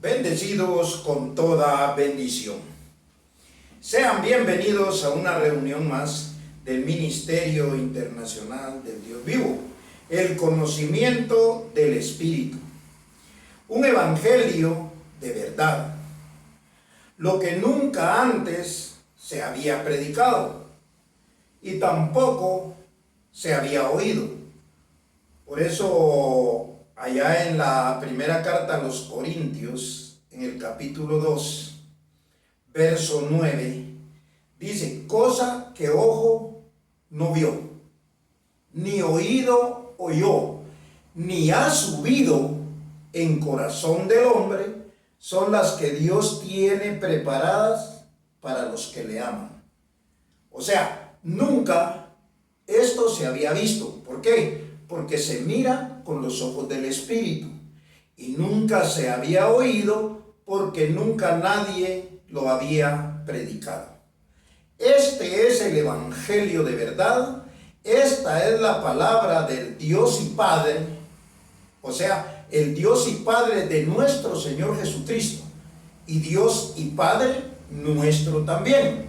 Bendecidos con toda bendición. Sean bienvenidos a una reunión más del Ministerio Internacional del Dios Vivo, el conocimiento del Espíritu. Un evangelio de verdad, lo que nunca antes se había predicado y tampoco se había oído. Por eso allá en la primera carta a los Corintios, en el capítulo 2, verso 9, dice: cosa que ojo no vio, ni oído oyó, ni ha subido en corazón del hombre, son las que Dios tiene preparadas para los que le aman. O sea, nunca esto se había visto. ¿Por qué? Porque se mira con los ojos del Espíritu. Y nunca se había oído porque nunca nadie lo había predicado. Este es el evangelio de verdad. Esta es la palabra del Dios y Padre, o sea, el Dios y Padre de nuestro Señor Jesucristo, y Dios y Padre nuestro también,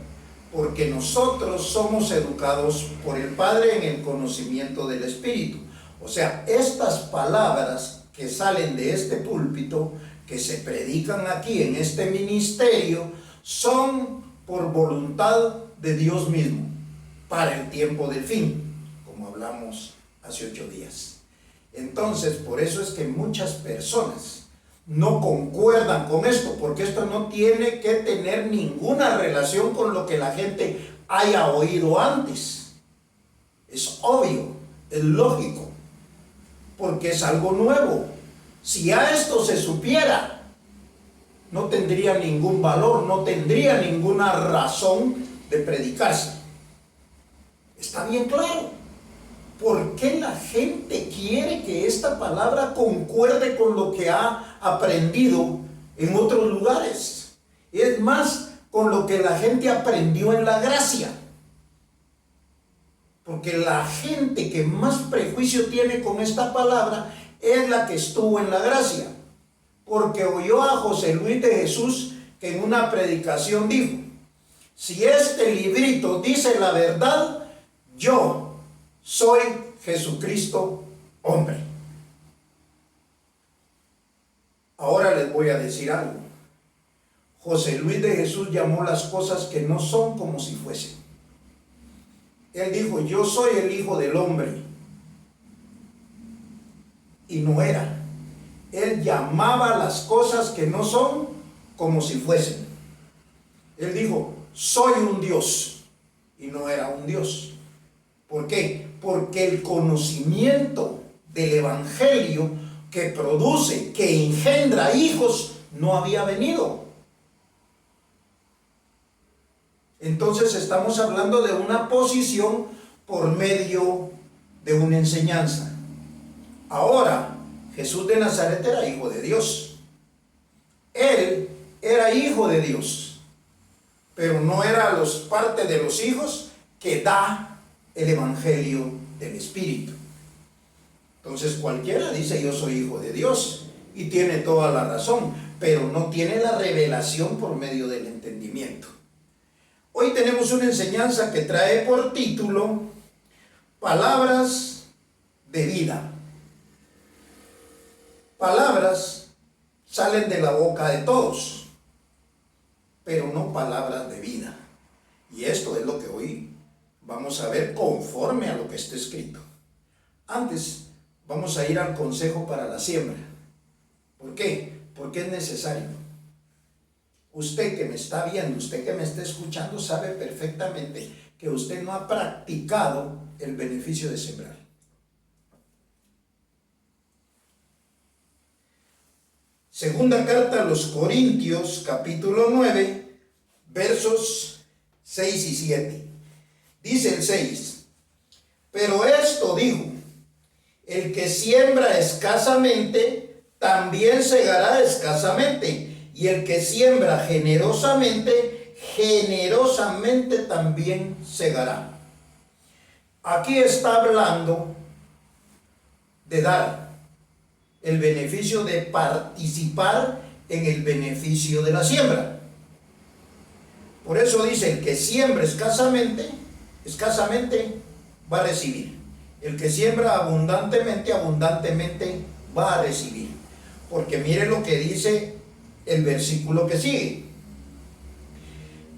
porque nosotros somos educados por el Padre en el conocimiento del Espíritu. O sea, estas palabras que salen de este púlpito, que se predican aquí en este ministerio, son por voluntad de Dios mismo, para el tiempo del fin, como hablamos hace 8 días. Entonces, por eso es que muchas personas no concuerdan con esto, porque esto no tiene que tener ninguna relación con lo que la gente haya oído antes. Es obvio, es lógico, porque es algo nuevo. Si a esto se supiera, no tendría ningún valor, no tendría ninguna razón de predicarse. Está bien claro. ¿Por qué la gente quiere que esta palabra concuerde con lo que ha aprendido en otros lugares? Es más, con lo que la gente aprendió en la gracia. Porque la gente que más prejuicio tiene con esta palabra es la que estuvo en la gracia. Porque oyó a José Luis de Jesús que en una predicación dijo: si este librito dice la verdad, yo soy Jesucristo hombre. Ahora les voy a decir algo. José Luis de Jesús llamó las cosas que no son como si fuesen. Él dijo: yo soy el Hijo del Hombre. Y no era. Él llamaba las cosas que no son como si fuesen. Él dijo: soy un Dios. Y no era un Dios. ¿Por qué? Porque el conocimiento del evangelio que produce, que engendra hijos, no había venido. Entonces estamos hablando de una posición por medio de una enseñanza. Ahora, Jesús de Nazaret era hijo de Dios. Él era hijo de Dios, pero no era parte de los hijos que da el evangelio del Espíritu. Entonces cualquiera dice: yo soy hijo de Dios, y tiene toda la razón, pero no tiene la revelación por medio del entendimiento. Hoy tenemos una enseñanza que trae por título: palabras de vida. Palabras salen de la boca de todos, pero no palabras de vida. Y esto es lo que hoy vamos a ver conforme a lo que está escrito. Antes vamos a ir al consejo para la siembra. ¿Por qué? Porque es necesario. Usted que me está viendo, usted que me está escuchando, sabe perfectamente que usted no ha practicado el beneficio de sembrar. Segunda carta a los Corintios, capítulo 9, versos 6 y 7. Dice el 6: pero esto dijo: el que siembra escasamente, también segará escasamente, y el que siembra generosamente, generosamente también segará. Aquí está hablando de dar el beneficio de participar en el beneficio de la siembra. Por eso dice, el que siembra escasamente va a recibir. El que siembra abundantemente va a recibir. Porque mire lo que dice el versículo que sigue.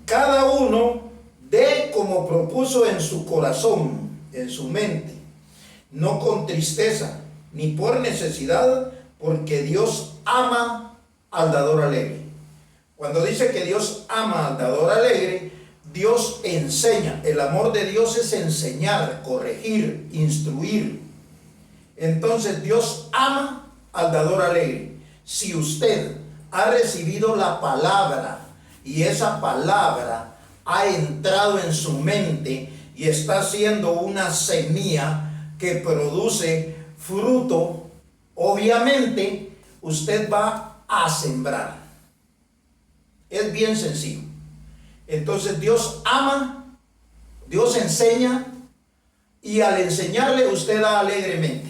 Cada uno dé como propuso en su corazón, en su mente, no con tristeza, ni por necesidad, porque Dios ama al dador alegre. Cuando dice que Dios ama al dador alegre, Dios enseña. El amor de Dios es enseñar, corregir, instruir. Entonces Dios ama al dador alegre. Si usted ha recibido la palabra y esa palabra ha entrado en su mente y está siendo una semilla que produce fruto, obviamente usted va a sembrar. Es bien sencillo. Entonces Dios ama, Dios enseña, y al enseñarle usted da alegremente,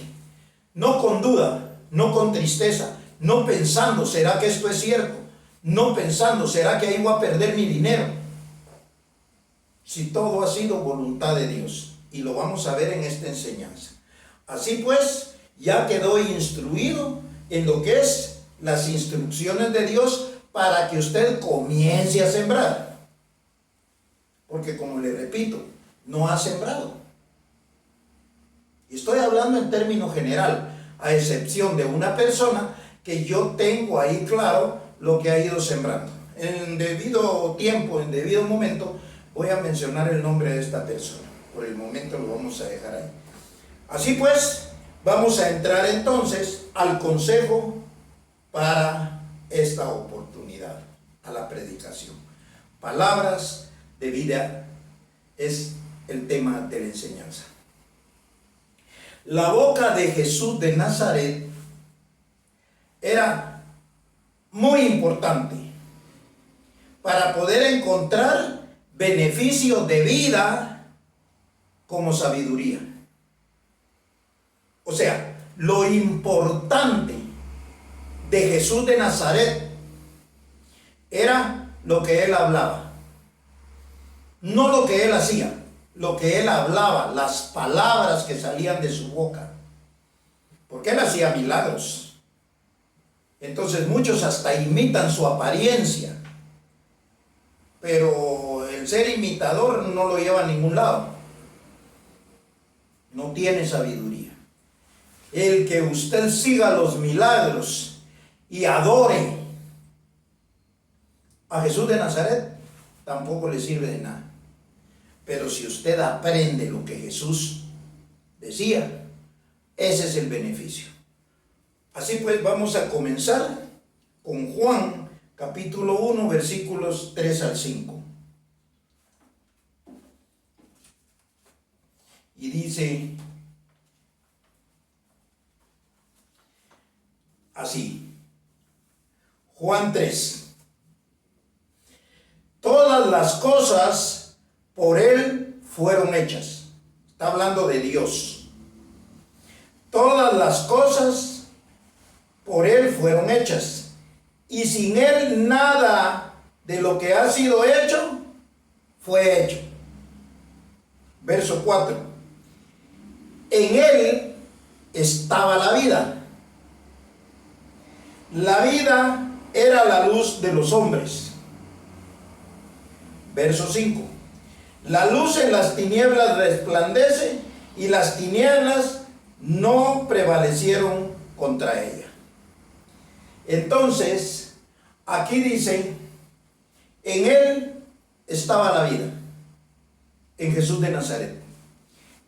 no con duda, no con tristeza, no pensando, ¿será que esto es cierto? No pensando, ¿será que ahí voy a perder mi dinero? Si todo ha sido voluntad de Dios, y lo vamos a ver en esta enseñanza. Así pues, ya quedó instruido en lo que es las instrucciones de Dios para que usted comience a sembrar. Porque como le repito, no ha sembrado. Y estoy hablando en términos general, a excepción de una persona que yo tengo ahí claro lo que ha ido sembrando. En debido tiempo, en debido momento, voy a mencionar el nombre de esta persona. Por el momento lo vamos a dejar ahí. Así pues, vamos a entrar entonces al consejo para esta oportunidad, a la predicación. Palabras de vida es el tema de la enseñanza. La boca de Jesús de Nazaret era muy importante para poder encontrar beneficios de vida como sabiduría. O sea, lo importante de Jesús de Nazaret era lo que él hablaba, no lo que él hacía, lo que él hablaba, las palabras que salían de su boca, porque él hacía milagros. Entonces muchos hasta imitan su apariencia, pero el ser imitador no lo lleva a ningún lado, no tiene sabiduría. El que usted siga los milagros y adore a Jesús de Nazaret tampoco le sirve de nada. Pero si usted aprende lo que Jesús decía, ese es el beneficio. Así pues, vamos a comenzar con Juan capítulo 1 versículos 3 al 5. Y dice así, Juan 3. Todas las cosas por él fueron hechas. Está hablando de Dios. Todas las cosas por él fueron hechas. Y sin él nada de lo que ha sido hecho fue hecho. Verso 4. En él estaba la vida. La vida era la luz de los hombres. Verso 5. La luz en las tinieblas resplandece y las tinieblas no prevalecieron contra ella. Entonces, aquí dice, en él estaba la vida, en Jesús de Nazaret.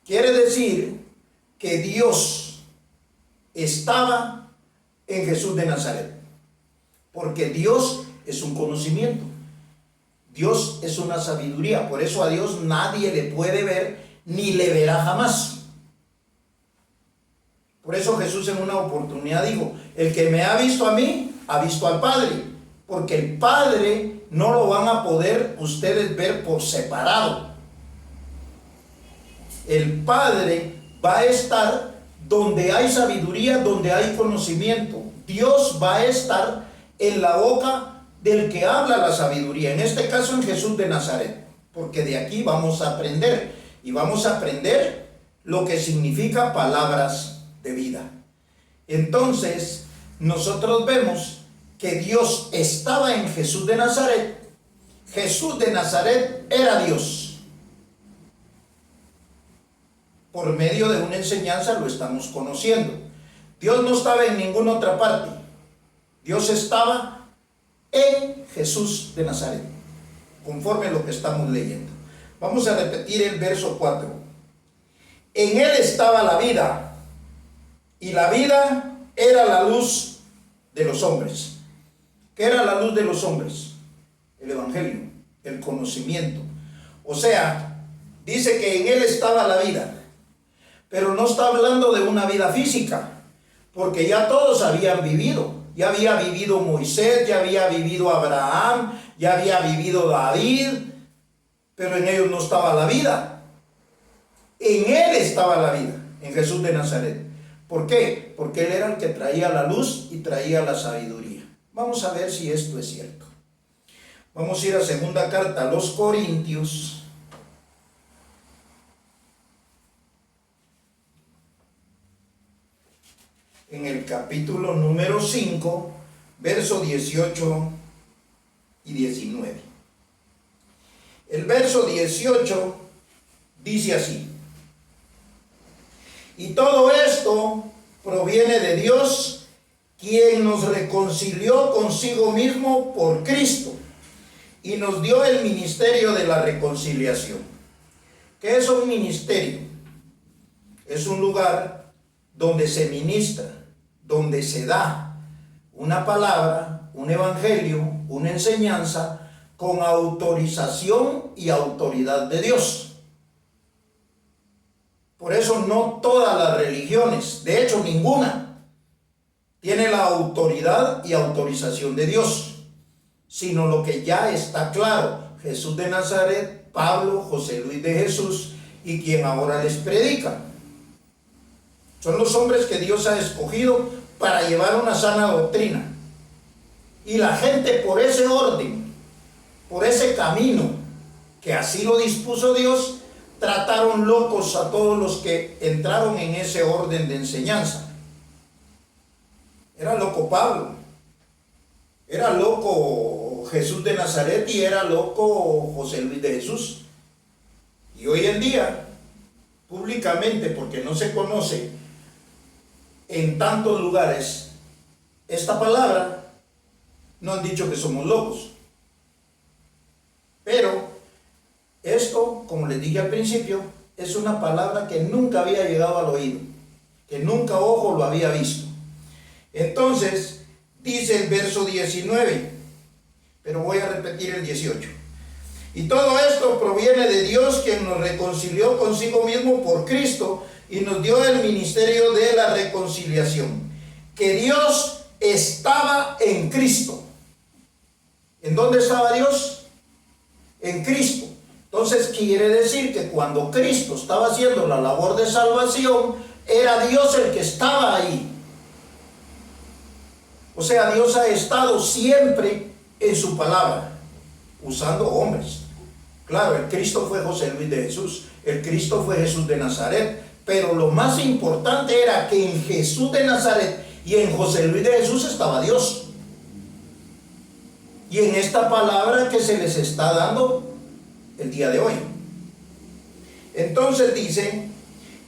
Quiere decir que Dios estaba en Jesús de Nazaret, porque Dios es un conocimiento. Dios es una sabiduría, por eso a Dios nadie le puede ver ni le verá jamás. Por eso Jesús en una oportunidad dijo, el que me ha visto a mí, ha visto al Padre, porque el Padre no lo van a poder ustedes ver por separado. El Padre va a estar donde hay sabiduría, donde hay conocimiento. Dios va a estar en la boca del que habla la sabiduría, en este caso en Jesús de Nazaret, porque de aquí vamos a aprender, y vamos a aprender lo que significa palabras de vida. Entonces, nosotros vemos que Dios estaba en Jesús de Nazaret. Jesús de Nazaret era Dios. Por medio de una enseñanza lo estamos conociendo. Dios no estaba en ninguna otra parte. Dios estaba en Jesús de Nazaret, conforme a lo que estamos leyendo. Vamos a repetir el verso 4. En él estaba la vida, y la vida era la luz de los hombres. ¿Qué era la luz de los hombres? El evangelio, el conocimiento. O sea, dice que en él estaba la vida, pero no está hablando de una vida física, porque ya todos habían vivido. Ya había vivido Moisés, ya había vivido Abraham, ya había vivido David, pero en ellos no estaba la vida. En él estaba la vida, en Jesús de Nazaret. ¿Por qué? Porque él era el que traía la luz y traía la sabiduría. Vamos a ver si esto es cierto. Vamos a ir a segunda carta a los Corintios. En el capítulo número 5, verso 18 y 19. El verso 18 dice así: y todo esto proviene de Dios, quien nos reconcilió consigo mismo por Cristo y nos dio el ministerio de la reconciliación. ¿Qué es un ministerio? Es un lugar donde se ministra, donde se da una palabra, un evangelio, una enseñanza con autorización y autoridad de Dios. Por eso no todas las religiones, de hecho ninguna, tiene la autoridad y autorización de Dios, sino lo que ya está claro: Jesús de Nazaret, Pablo, José Luis de Jesús y quien ahora les predica. Son los hombres que Dios ha escogido para llevar una sana doctrina. Y la gente, por ese orden, por ese camino, que así lo dispuso Dios, trataron locos a todos los que entraron en ese orden de enseñanza. Era loco Pablo, era loco Jesús de Nazaret y era loco José Luis de Jesús. Y hoy en día, públicamente, porque no se conoce en tantos lugares esta palabra, no han dicho que somos locos. Pero esto, como les dije al principio, es una palabra que nunca había llegado al oído, que nunca ojo lo había visto. Entonces, dice el verso 19, pero voy a repetir el 18. Y todo esto proviene de Dios, quien nos reconcilió consigo mismo por Cristo y nos dio el ministerio de la reconciliación. Que Dios estaba en Cristo. ¿En dónde estaba Dios? En Cristo. Entonces quiere decir que cuando Cristo estaba haciendo la labor de salvación, era Dios el que estaba ahí. O sea, Dios ha estado siempre en su palabra, usando hombres. Claro, el Cristo fue José Luis de Jesús, el Cristo fue Jesús de Nazaret, pero lo más importante era que en Jesús de Nazaret y en José Luis de Jesús estaba Dios. Y en esta palabra que se les está dando el día de hoy. Entonces dice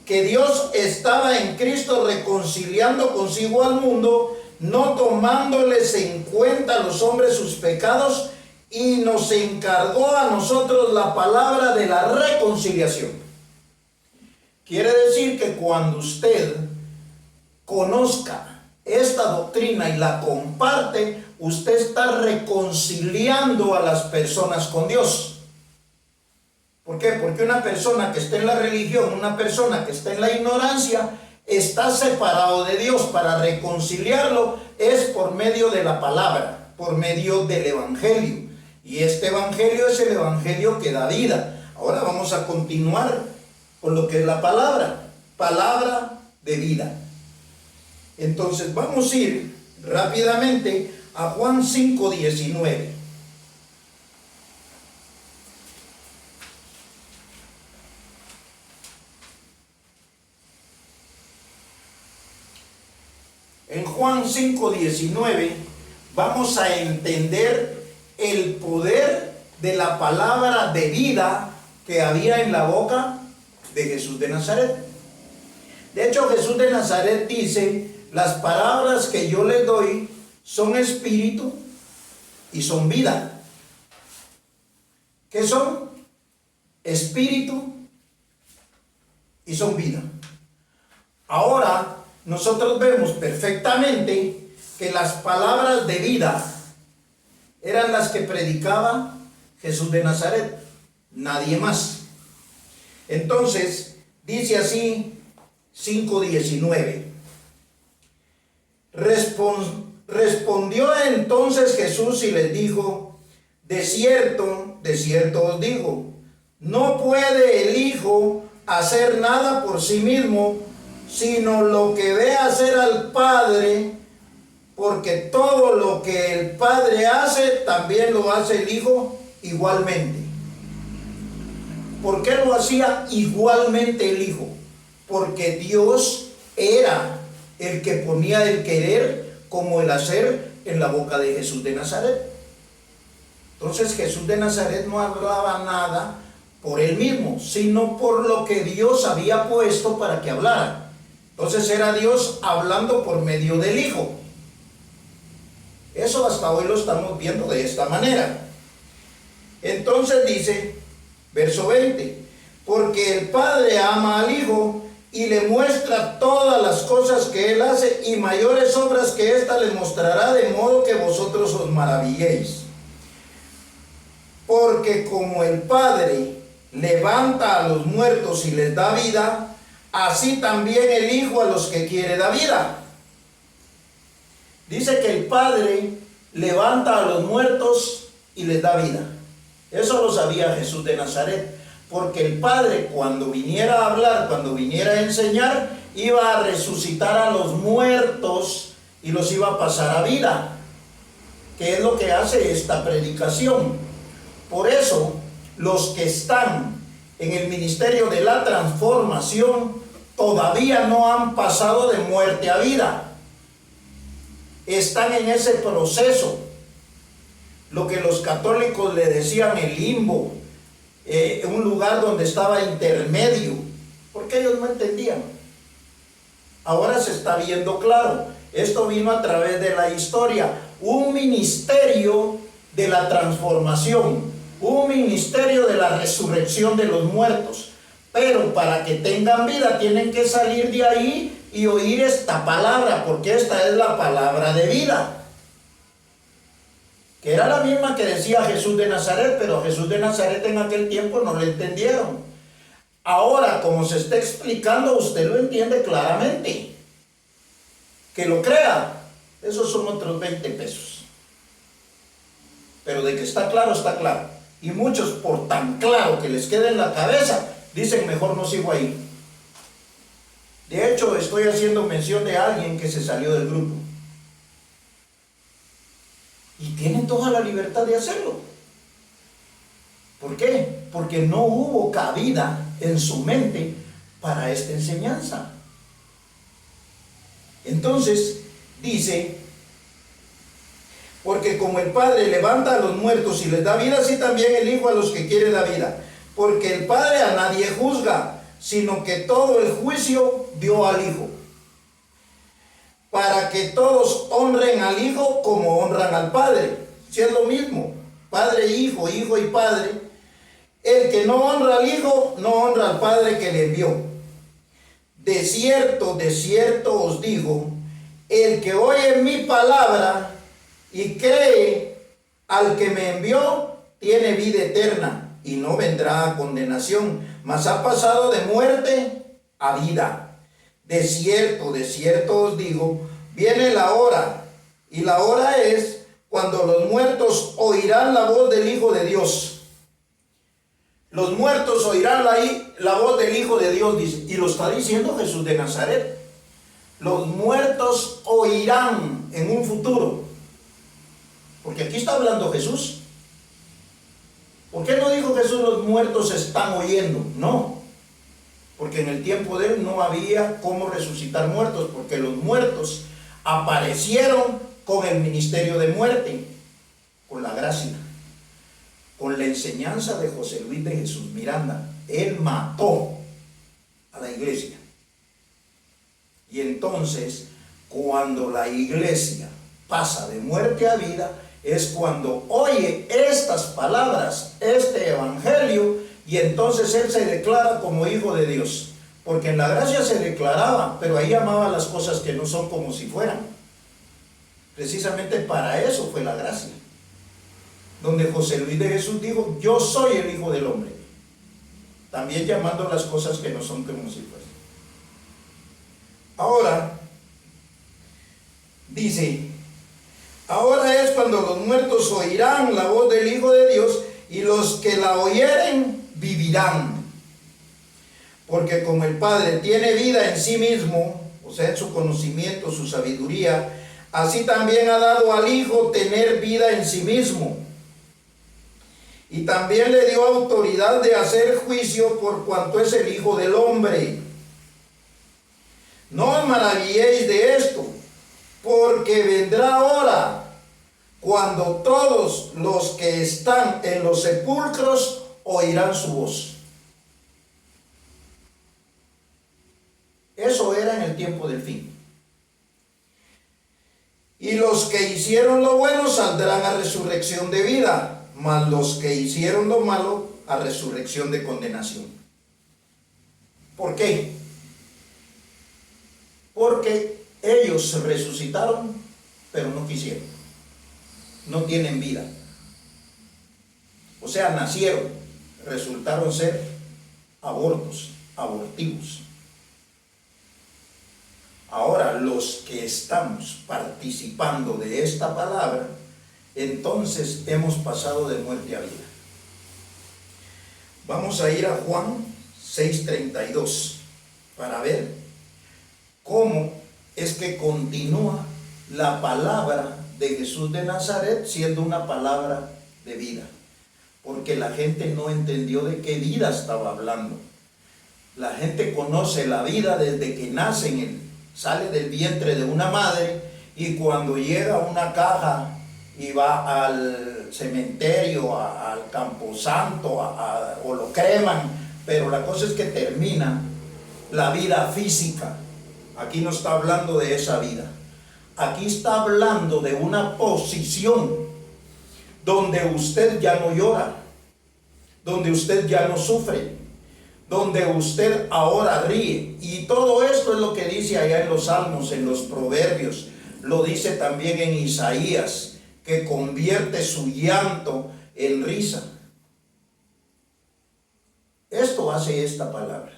que Dios estaba en Cristo reconciliando consigo al mundo, no tomándoles en cuenta a los hombres sus pecados, y nos encargó a nosotros la palabra de la reconciliación. Quiere decir que cuando usted conozca esta doctrina y la comparte, usted está reconciliando a las personas con Dios. ¿Por qué? Porque una persona que está en la religión, una persona que está en la ignorancia, está separado de Dios. Para reconciliarlo es por medio de la palabra, por medio del evangelio. Y este evangelio es el evangelio que da vida. Ahora vamos a continuar con lo que es la palabra de vida. Entonces vamos a ir rápidamente a Juan 5:19. En Juan 5:19 vamos a entender el poder de la palabra de vida que había en la boca de Jesús de Nazaret. De hecho, Jesús de Nazaret dice: las palabras que yo les doy son espíritu y son vida. ¿Qué son? Espíritu y son vida. Ahora nosotros vemos perfectamente que las palabras de vida eran las que predicaba Jesús de Nazaret, nadie más. Entonces, dice así 5:19. Respondió entonces Jesús y les dijo: de cierto os digo, no puede el Hijo hacer nada por sí mismo, sino lo que ve hacer al Padre, porque todo lo que el Padre hace, también lo hace el Hijo igualmente. ¿Por qué lo hacía igualmente el Hijo? Porque Dios era el que ponía el querer como el hacer en la boca de Jesús de Nazaret. Entonces Jesús de Nazaret no hablaba nada por él mismo, sino por lo que Dios había puesto para que hablara. Entonces era Dios hablando por medio del Hijo. Eso hasta hoy lo estamos viendo de esta manera. Entonces dice, verso 20, porque el Padre ama al Hijo y le muestra todas las cosas que Él hace, y mayores obras que ésta le mostrará, de modo que vosotros os maravilléis. Porque como el Padre levanta a los muertos y les da vida, así también el Hijo a los que quiere da vida. Dice que el Padre levanta a los muertos y les da vida. Eso lo sabía Jesús de Nazaret, porque el Padre, cuando viniera a hablar, cuando viniera a enseñar, iba a resucitar a los muertos y los iba a pasar a vida, que es lo que hace esta predicación. Por eso, los que están en el ministerio de la transformación todavía no han pasado de muerte a vida. Están en ese proceso, lo que los católicos le decían el limbo, un lugar donde estaba intermedio, porque ellos no entendían. Ahora se está viendo claro. Esto vino a través de la historia, un ministerio de la transformación, un ministerio de la resurrección de los muertos. Pero para que tengan vida tienen que salir de ahí y oír esta palabra, porque esta es la palabra de vida, que era la misma que decía Jesús de Nazaret, pero Jesús de Nazaret en aquel tiempo no le entendieron. Ahora, como se está explicando, usted lo entiende claramente. Que lo crea, esos son otros 20 pesos. Pero de que está claro, está claro. Y muchos, por tan claro que les quede en la cabeza, dicen: mejor no sigo ahí. De hecho, estoy haciendo mención de alguien que se salió del grupo. Y tienen toda la libertad de hacerlo. ¿Por qué? Porque no hubo cabida en su mente para esta enseñanza. Entonces, dice: porque como el Padre levanta a los muertos y les da vida, así también el Hijo a los que quiere da vida. Porque el Padre a nadie juzga, sino que todo el juicio dio al Hijo, para que todos honren al Hijo como honran al Padre. Si es lo mismo, Padre e Hijo, Hijo y Padre. El que no honra al Hijo, no honra al Padre que le envió. De cierto os digo, el que oye mi palabra y cree al que me envió, tiene vida eterna y no vendrá a condenación, mas ha pasado de muerte a vida. De cierto os digo, viene la hora, y la hora es cuando los muertos oirán la voz del Hijo de Dios. Los muertos oirán la voz del Hijo de Dios, dice, y lo está diciendo Jesús de Nazaret. Los muertos oirán en un futuro Porque aquí está hablando Jesús. ¿Por qué no dijo Jesús los muertos están oyendo? No, porque en el tiempo de él no había cómo resucitar muertos, porque los muertos aparecieron con el ministerio de muerte, con la gracia, con la enseñanza de José Luis de Jesús Miranda. Él mató a la iglesia. Y entonces, cuando la iglesia pasa de muerte a vida, es cuando oye estas palabras, este evangelio, y entonces él se declara como hijo de Dios. Porque en la gracia se declaraba, pero ahí amaba las cosas que no son como si fueran. Precisamente para eso fue la gracia. Donde José Luis de Jesús dijo, yo soy el Hijo del Hombre. También llamando las cosas que no son como si fueran. Ahora, dice, ahora es cuando los muertos oirán la voz del Hijo de Dios, y los que la oyeren vivirán. Porque como el Padre tiene vida en sí mismo, o sea, en su conocimiento, su sabiduría, así también ha dado al Hijo tener vida en sí mismo. Y también le dio autoridad de hacer juicio por cuanto es el Hijo del Hombre. No os maravilléis de esto, porque vendrá hora cuando todos los que están en los sepulcros oirán su voz. Eso era en el tiempo del fin. Y los que hicieron lo bueno saldrán a resurrección de vida, mas los que hicieron lo malo a resurrección de condenación. ¿Por qué? Porque ellos resucitaron, pero no quisieron. No tienen vida. O sea, nacieron, resultaron ser abortos, abortivos. Ahora, los que estamos participando de esta palabra, entonces hemos pasado de muerte a vida. Vamos a ir a Juan 6:32 para ver cómo es que continúa la palabra de Jesús de Nazaret siendo una palabra de vida. Porque la gente no entendió de qué vida estaba hablando. La gente conoce la vida desde que nace sale del vientre de una madre, y cuando llega a una caja y va al cementerio, al camposanto, o lo creman, pero la cosa es que termina la vida física. Aquí no está hablando de esa vida. Aquí está hablando de una posición donde usted ya no llora, donde usted ya no sufre, donde usted ahora ríe. Y todo esto es lo que dice allá en los Salmos, en los Proverbios. Lo dice también en Isaías, que convierte su llanto en risa. Esto hace esta palabra.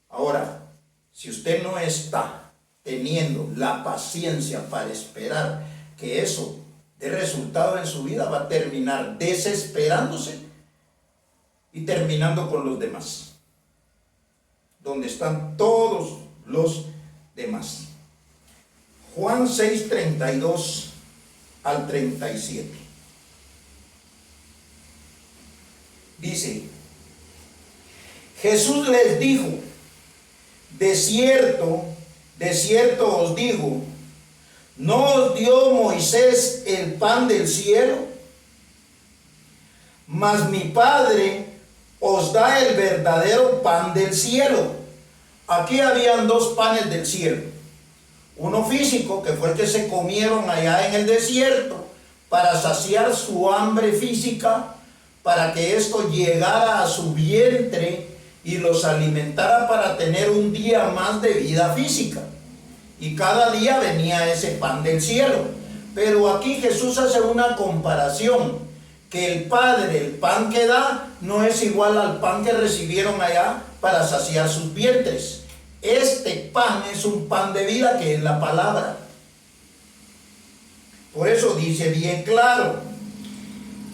Ahora, si usted no está teniendo la paciencia para esperar que eso dé resultado en su vida, va a terminar desesperándose y terminando con los demás, donde están todos los demás. Juan 6:32 al 37. Dice, Jesús les dijo, de cierto os digo, ¿no os dio Moisés el pan del cielo? Mas mi Padre os da el verdadero pan del cielo. Aquí habían dos panes del cielo. Uno físico, que fue el que se comieron allá en el desierto para saciar su hambre física, para que esto llegara a su vientre y los alimentara para tener un día más de vida física. Y cada día venía ese pan del cielo. Pero aquí Jesús hace una comparación, que el Padre, el pan que da, no es igual al pan que recibieron allá para saciar sus vientres. Este pan es un pan de vida, que es la palabra. Por eso dice bien claro,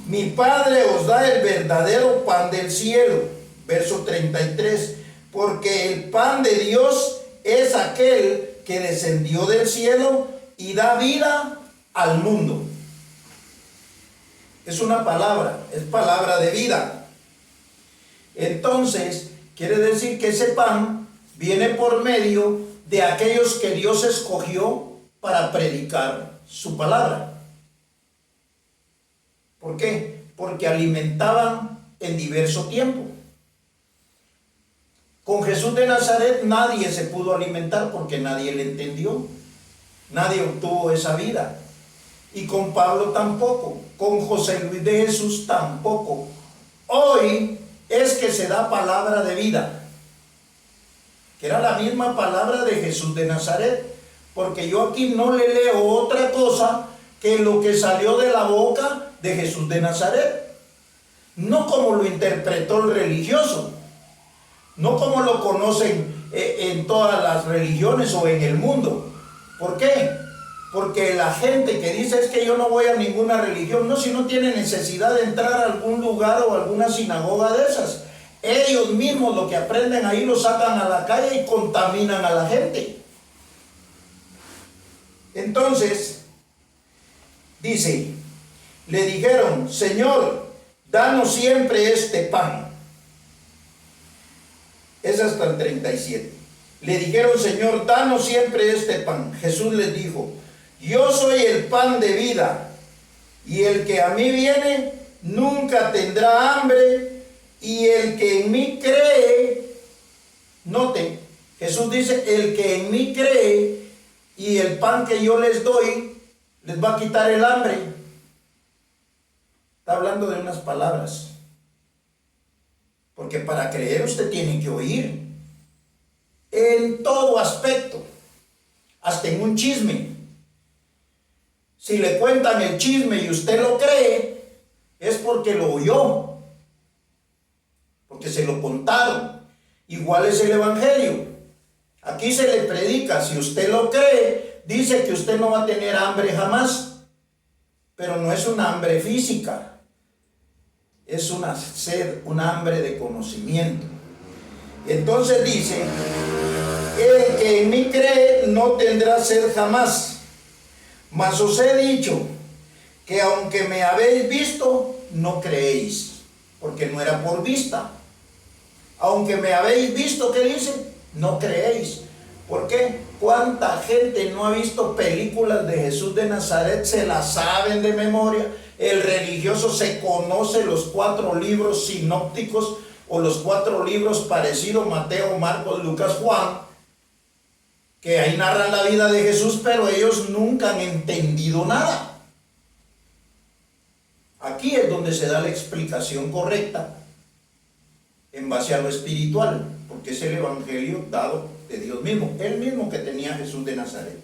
mi Padre os da el verdadero pan del cielo. Verso 33, porque el pan de Dios es aquel que descendió del cielo y da vida al mundo. es una palabra, es palabra de vida. Entonces, quiere decir que ese pan viene por medio de aquellos que Dios escogió para predicar su palabra. ¿Por qué? Porque alimentaban en diverso tiempo. Con Jesús de Nazaret nadie se pudo alimentar porque nadie le entendió. Nadie obtuvo esa vida. Y con Pablo tampoco. Con José Luis de Jesús tampoco. Hoy es que se da palabra de vida, que era la misma palabra de Jesús de Nazaret. Porque yo aquí no le leo otra cosa que lo que salió de la boca de Jesús de Nazaret. No como lo interpretó el religioso. No como lo conocen en todas las religiones o en el mundo. ¿Por qué? Porque la gente que dice es que yo no voy a ninguna religión, no, si no tiene necesidad de entrar a algún lugar o alguna sinagoga de esas. Ellos mismos lo que aprenden ahí lo sacan a la calle y contaminan a la gente. Entonces, dice, le dijeron, Señor, danos siempre este pan. Es hasta el 37. Le dijeron, Señor, danos siempre este pan. Jesús les dijo, yo soy el pan de vida, y el que a mí viene nunca tendrá hambre, y el que en mí cree, note, Jesús dice, el que en mí cree, y el pan que yo les doy, les va a quitar el hambre. Está hablando de unas palabras. Porque para creer usted tiene que oír. En todo aspecto. Hasta en un chisme. Si le cuentan el chisme y usted lo cree, es porque lo oyó. Porque se lo contaron. Igual es el evangelio. Aquí se le predica. Si usted lo cree, dice que usted no va a tener hambre jamás. Pero no es una hambre física. Es una sed, un hambre de conocimiento. Entonces dice, el que en mí cree no tendrá sed jamás. Mas os he dicho que aunque me habéis visto, no creéis, porque no era por vista. Aunque me habéis visto, ¿qué dice? No creéis. ¿Por qué? ¿Cuánta gente no ha visto películas de Jesús de Nazaret? Se las saben de memoria. El religioso se conoce los 4 libros sinópticos o los 4 libros parecidos, Mateo, Marcos, Lucas, Juan, que ahí narran la vida de Jesús, pero ellos nunca han entendido nada. Aquí es donde se da la explicación correcta en base a lo espiritual, porque es el evangelio dado de Dios mismo, el mismo que tenía Jesús de Nazaret.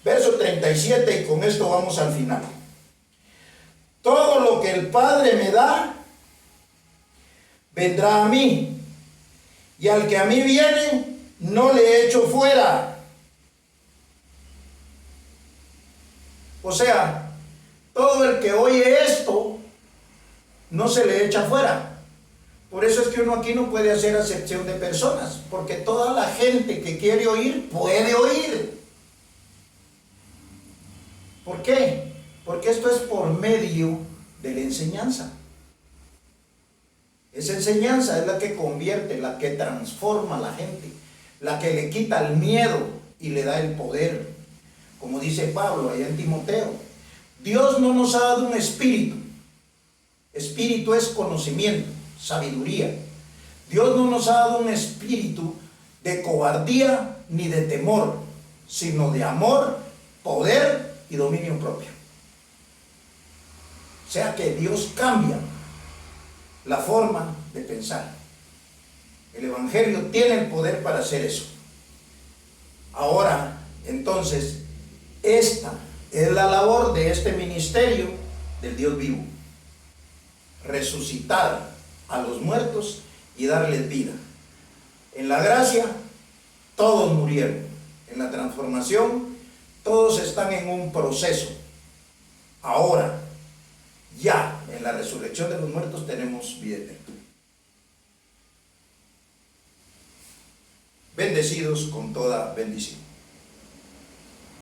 Verso 37, y con esto vamos al final. Todo lo que el Padre me da, vendrá a mí, y al que a mí viene, no le echo fuera. O sea, todo el que oye esto, no se le echa fuera. Por eso es que uno aquí no puede hacer acepción de personas, porque toda la gente que quiere oír, puede oír. ¿Por qué? Porque esto es por medio de la enseñanza. Esa enseñanza es la que convierte, la que transforma a la gente, la que le quita el miedo y le da el poder. Como dice Pablo allá en Timoteo, Dios no nos ha dado un espíritu. Espíritu es conocimiento, sabiduría. Dios no nos ha dado un espíritu de cobardía ni de temor, sino de amor, poder y dominio propio. O sea que Dios cambia la forma de pensar. El evangelio tiene el poder para hacer eso. Ahora, entonces, esta es la labor de este ministerio del Dios vivo: resucitar a los muertos y darles vida. En la gracia, todos murieron. En la transformación, todos están en un proceso. Ahora, ya en la resurrección de los muertos tenemos vida eterna. Bendecidos con toda bendición.